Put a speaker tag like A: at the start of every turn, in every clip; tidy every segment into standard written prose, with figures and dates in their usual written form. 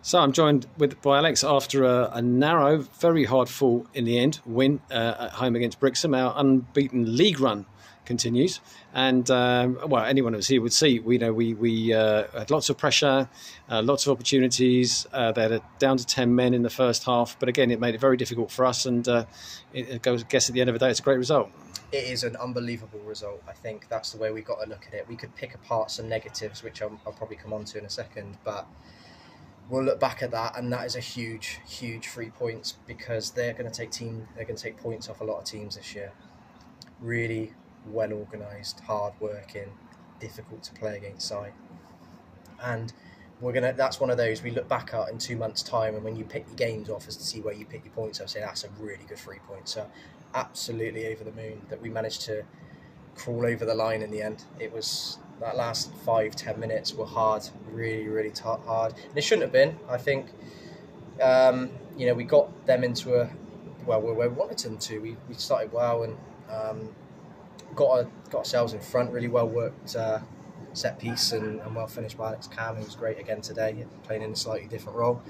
A: So I'm joined by Alex after a narrow, very hard-fought in the end win at home against Brixham. Our unbeaten league run continues, and well, anyone who was here would see. We had lots of pressure, lots of opportunities. They had down to 10 men in the first half, but again, it made it very difficult for us. And I guess at the end of the day, it's a great result.
B: It is an unbelievable result. I think that's the way we've got to look at it. We could pick apart some negatives, which I'll probably come on to in a second, but we'll look back at that, and that is a huge 3 points, because they're going to take points off a lot of teams this year. Really well organised, hard working, difficult to play against side, and that's one of those we look back at in 2 months' time, and when you pick your games off as to see where you pick your points, I'll say that's a really good 3 points. So absolutely over the moon that we managed to crawl over the line in the end. It was that last 5-10 minutes were hard, really hard, and it shouldn't have been. I think we got them into where we wanted them to. We started well and got ourselves in front. Really well worked set piece and well finished by Alex Cam. He was great again today, playing in a slightly different role.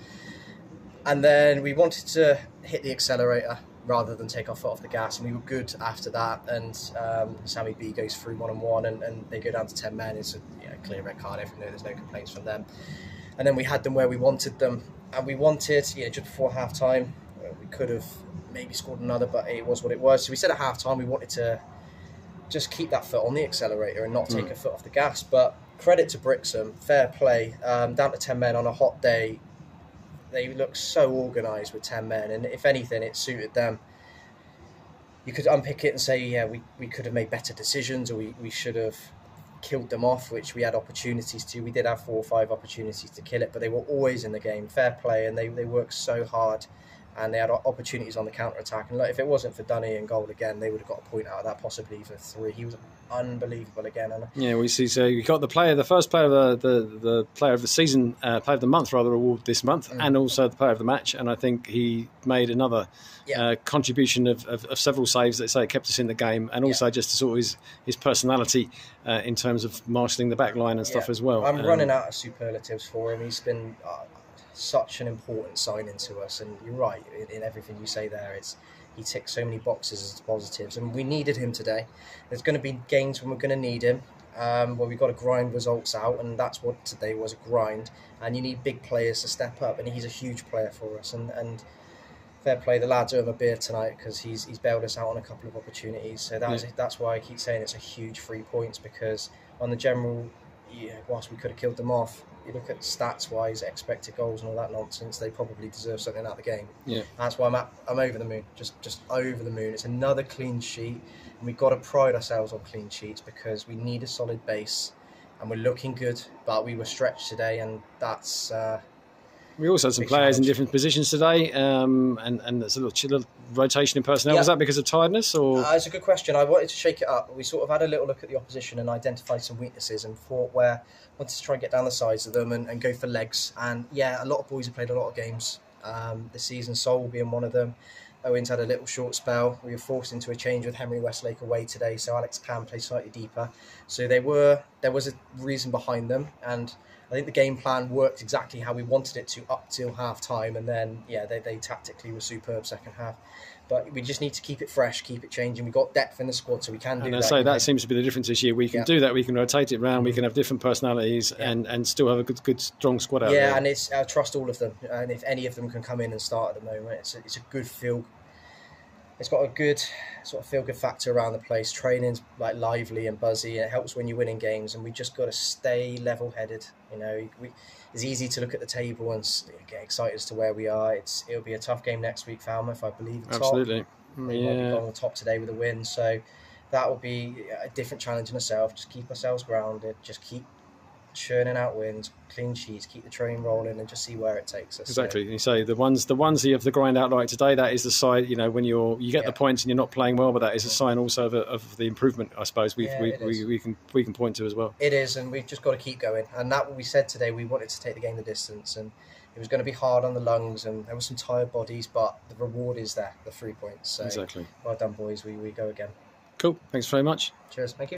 B: And then we wanted to hit the accelerator rather than take our foot off the gas, and we were good after that. And Sammy B goes through 1-on-1, and they go down to 10 men. It's a clear red card. There's no complaints from them. And then we had them where we wanted them, and we wanted, just before half time, we could have maybe scored another, but it was what it was. So we said at half time we wanted to just keep that foot on the accelerator and not take a foot off the gas. But credit to Brixham, fair play. Down to 10 men on a hot day, they look so organised with 10 men, and if anything, it suited them. You could unpick it and say, we could have made better decisions, or we should have killed them off, which we had opportunities to. We did have 4 or 5 opportunities to kill it, but they were always in the game. Fair play, and they worked so hard, and they had opportunities on the counter-attack. And if it wasn't for Dunny and goal again, they would have got a point out of that, possibly even 3. He was unbelievable again.
A: We see. So you got the first player of the player of the season, player of the month rather, award this month, and also the player of the match. And I think he made another contribution of several saves that kept us in the game, and also just sort of his personality in terms of marshalling the back line and stuff as well.
B: I'm running out of superlatives for him. He's been such an important signing to us, and you're right in everything you say there. He ticks so many boxes as positives, and we needed him today. There's going to be games when we're going to need him, where we've got to grind results out, and that's what today was, a grind. And you need big players to step up, and he's a huge player for us. And fair play, the lads owe him a beer tonight, because he's bailed us out on a couple of opportunities. So that's why I keep saying it's a huge 3 points, because on the general, whilst we could have killed them off, you look at stats-wise, expected goals and all that nonsense, they probably deserve something out of the game. Yeah, that's why I'm over the moon, just over the moon. It's another clean sheet, and we've got to pride ourselves on clean sheets, because we need a solid base, and we're looking good, but we were stretched today, and that's...
A: we also had some players in different positions today, and there's a little rotation in personnel. Was that because of tiredness, or...?
B: It's a good question. I wanted to shake it up. We sort of had a little look at the wanted and identified some weaknesses, and wanted to try and get down the sides of them and go for legs. And a lot of boys have played a lot of games this season, Sol being one of them. Owen's had a little short spell. We were forced into a change with Henry Westlake away today, so Alex Cam played slightly deeper. So there was a reason behind them, and I think the game plan worked exactly how we wanted it to up till half time, and then they tactically were superb second half. But we just need to keep it fresh, keep it changing. We've got depth in the squad, so we can do that.
A: And I say that seems to be the difference this year. We can do that. We can rotate it around. We can have different personalities and still have a good strong squad out there.
B: Yeah, and I trust all of them. And if any of them can come in and start at the moment, it's a good feel. It's got a good sort of feel-good factor around the place. Training's like lively and buzzy, and it helps when you're winning games. And we just got to stay level-headed. It's easy to look at the table and get excited as to where we are. It'll be a tough game next week, Falmouth, I believe.
A: Absolutely.
B: We might be on the top today with a win, so that will be a different challenge in itself. Just keep ourselves grounded. Just keep churning out wins, clean sheets, keep the train rolling, and just see where it takes us.
A: Exactly. You say the onesie of the grind out like today, that is the side, when you get the points and you're not playing well, but that is a sign also of the improvement, I suppose, we can point to as well.
B: It is, and we've just got to keep going. And that what we said today, we wanted to take the game the distance, and it was going to be hard on the lungs, and there were some tired bodies, but the reward is there, the 3 points. So
A: exactly.
B: Well done, boys. We go again.
A: Cool. Thanks very much.
B: Cheers. Thank you.